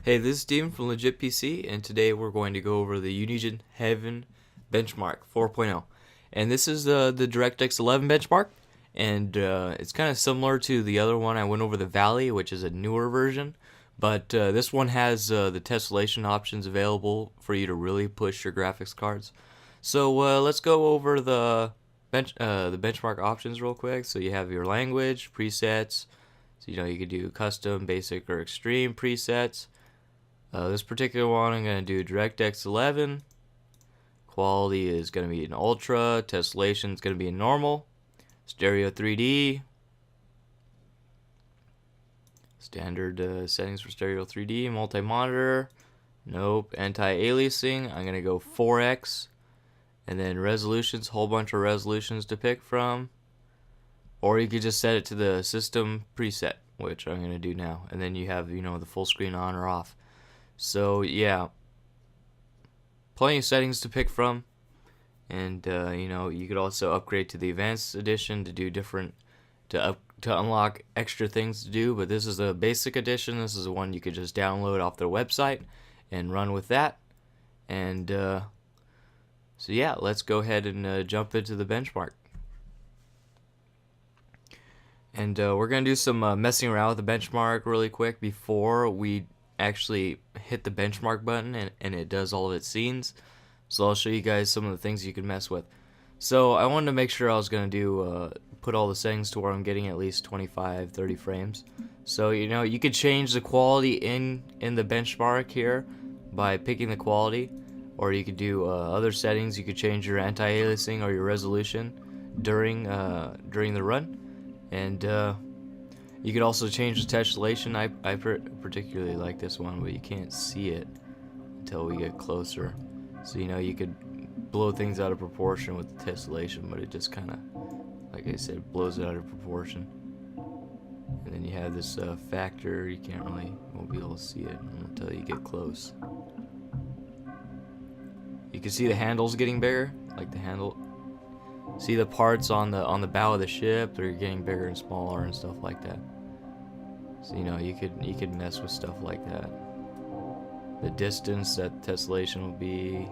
Hey, this is Steven from Legit PC, and today we're going to go over the Unigine Heaven benchmark 4.0. And this is the DirectX 11 benchmark, and it's kind of similar to the other one. I went over the Valley, which is a newer version, but this one has the tessellation options available for you to really push your graphics cards. So let's go over the benchmark options real quick. So you have your language, presets, so you could do custom, basic, or extreme presets. This particular one, I'm going to do DirectX 11. Quality is going to be in Ultra. Tessellation is going to be in Normal. Stereo 3D. Standard settings for Stereo 3D. Multi-monitor. Nope. Anti-aliasing. I'm going to go 4x. And then resolutions. Whole bunch of resolutions to pick from. Or you could just set it to the system preset, which I'm going to do now. And then you have, the full screen on or off. So yeah, plenty of settings to pick from, and you could also upgrade to the advanced edition to do different, to unlock extra things to do. But this is a basic edition. This is the one you could just download off their website and run with that. And so yeah, let's go ahead and jump into the benchmark. And we're gonna do some messing around with the benchmark really quick before we actually hit the benchmark button and it does all of its scenes. So I'll show you guys some of the things you can mess with. So I wanted to make sure I was going to do put all the settings to where I'm getting at least 25-30 frames. So you could change the quality in the benchmark here by picking the quality, or you could do other settings. You could change your anti-aliasing or your resolution during the run, and you could also change the tessellation. I particularly like this one, but you can't see it until we get closer. So you could blow things out of proportion with the tessellation, but it just kind of, like I said, blows it out of proportion. And then you have this factor. You won't be able to see it until you get close. You can see the handles getting bigger, like the handle. See the parts on the bow of the ship, they're getting bigger and smaller and stuff like that. So you could mess with stuff like that. The distance that tessellation will be.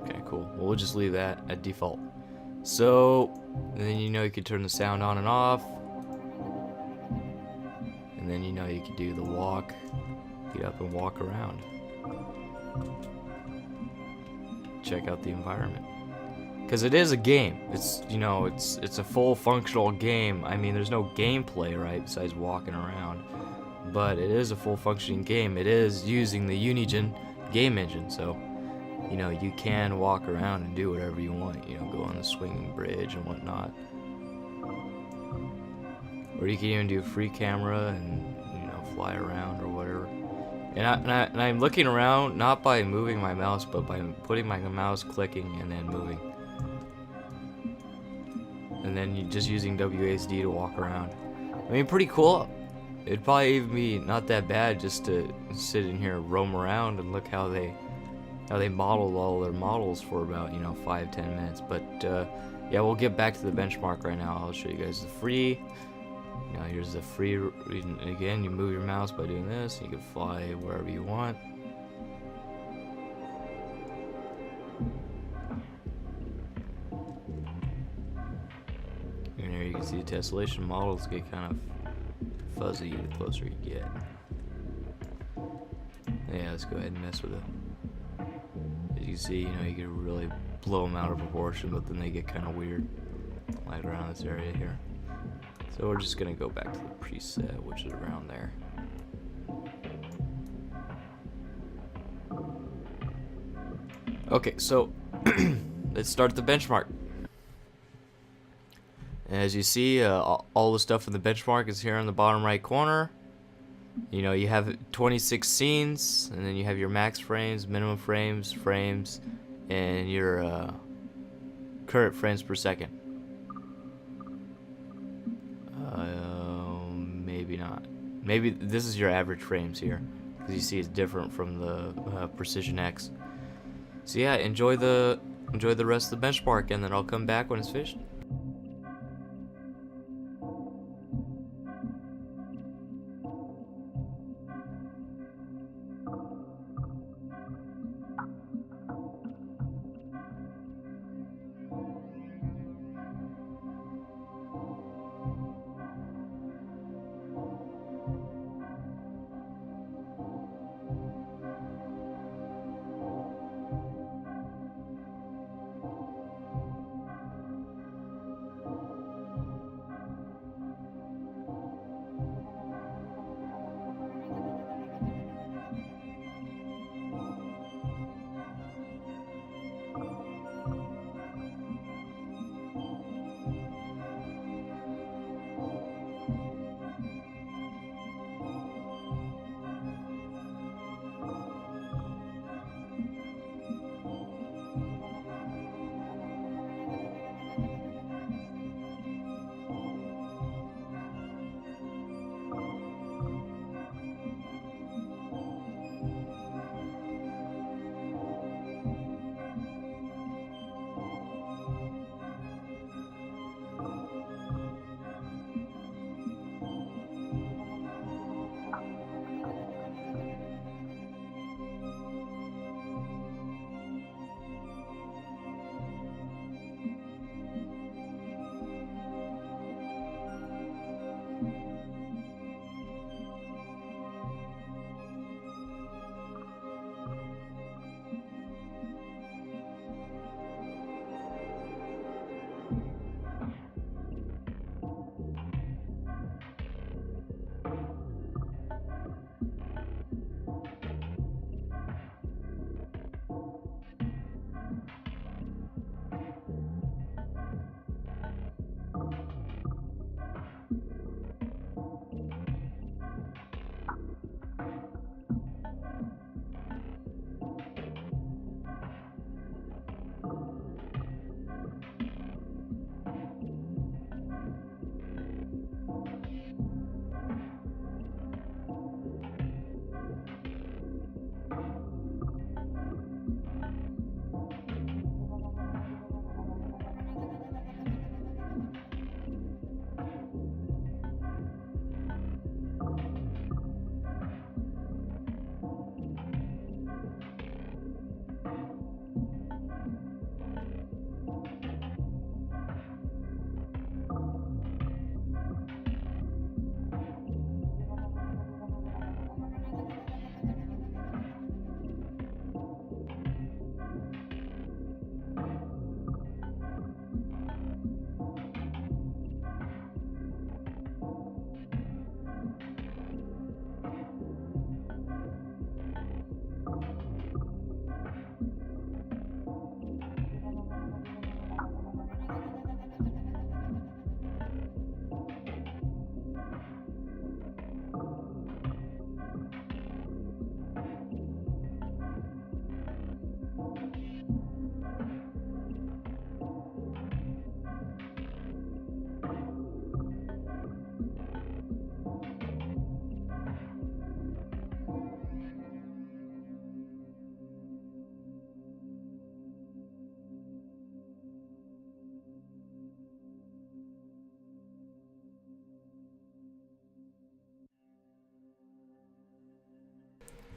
Okay, cool. Well, we'll just leave that at default. So then you could turn the sound on and off. And then you could do the walk, get up and walk around. Check out the environment, because it is a game. It's it's a full functional game. I mean, there's no gameplay, right, besides walking around, but it is a full functioning game. It is using the Unigine game engine, so you can walk around and do whatever you want. Go on the swinging bridge and whatnot, or you can even do free camera and fly around or whatever. And I'm looking around not by moving my mouse, but by putting my mouse clicking and then moving. And then you just using WASD to walk around. I mean, pretty cool. It'd probably even be not that bad just to sit in here and roam around and look how they modeled all their models for about 5-10 minutes. But yeah, we'll get back to the benchmark right now. I'll show you guys the free. Here's the free. Again, you move your mouse by doing this. You can fly wherever you want. And here you can see the tessellation models get kind of fuzzy the closer you get. Yeah, let's go ahead and mess with it. As you can see, you can really blow them out of proportion, but then they get kind of weird, like around this area here. So we're just gonna go back to the preset, which is around there. Okay, so let's start the benchmark. As you see, all the stuff in the benchmark is here in the bottom right corner. You have 26 scenes, and then you have your max frames, minimum frames, and your current frames per second. Maybe not. Maybe this is your average frames here, because you see it's different from the Precision X. So yeah, enjoy the rest of the benchmark, and then I'll come back when it's finished.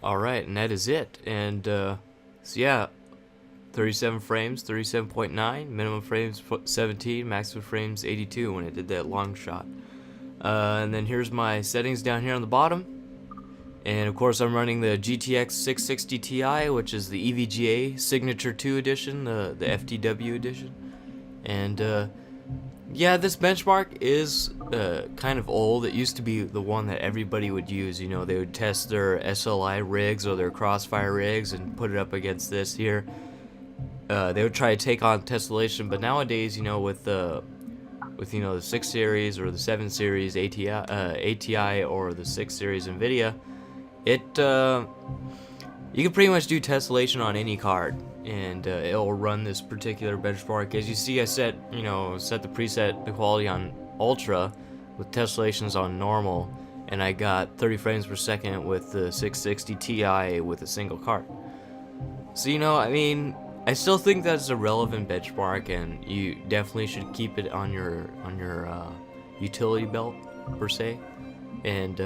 Alright, and that is it. And so yeah, 37 frames, 37.9, minimum frames 17, maximum frames 82 when it did that long shot. And then here's my settings down here on the bottom. And of course I'm running the GTX 660 Ti, which is the EVGA Signature 2 edition, the FTW edition. And yeah, this benchmark is kind of old. It used to be the one that everybody would use. You know, they would test their SLI rigs or their crossfire rigs and put it up against this here. They would try to take on tessellation, but nowadays, you know, with you know the 6 series or the 7 series ATI or the 6 series Nvidia, it you can pretty much do tessellation on any card, and it'll run this particular benchmark. As you see, I set the preset the quality on ultra with tessellations on normal, and I got 30 frames per second with the 660 Ti with a single card. So you know, I mean, I still think that's a relevant benchmark, and you definitely should keep it on your utility belt per se, and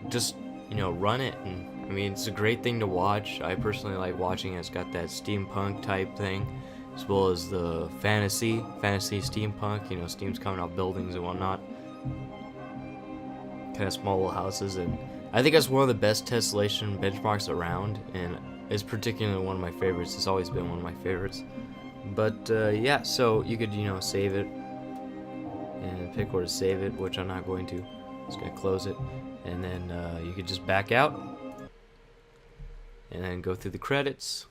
just run it. And I mean, it's a great thing to watch. I personally like watching it. It's got that steampunk type thing, as well as the fantasy steampunk. You know, steam's coming out buildings and whatnot, kind of small little houses, and I think that's one of the best tessellation benchmarks around, and it's particularly one of my favorites. It's always been one of my favorites. But yeah, so you could save it and pick where to save it, which I'm not going to. Just gonna close it, and then you could just back out and then go through the credits.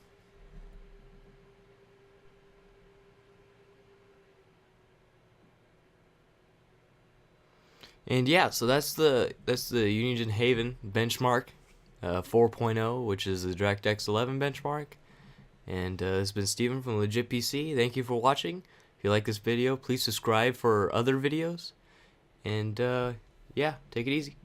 And yeah, so that's the Unigine Haven benchmark 4.0, which is the DirectX 11 benchmark. And this has been Steven from Legit PC. Thank you for watching. If you like this video, please subscribe for other videos. And yeah, take it easy.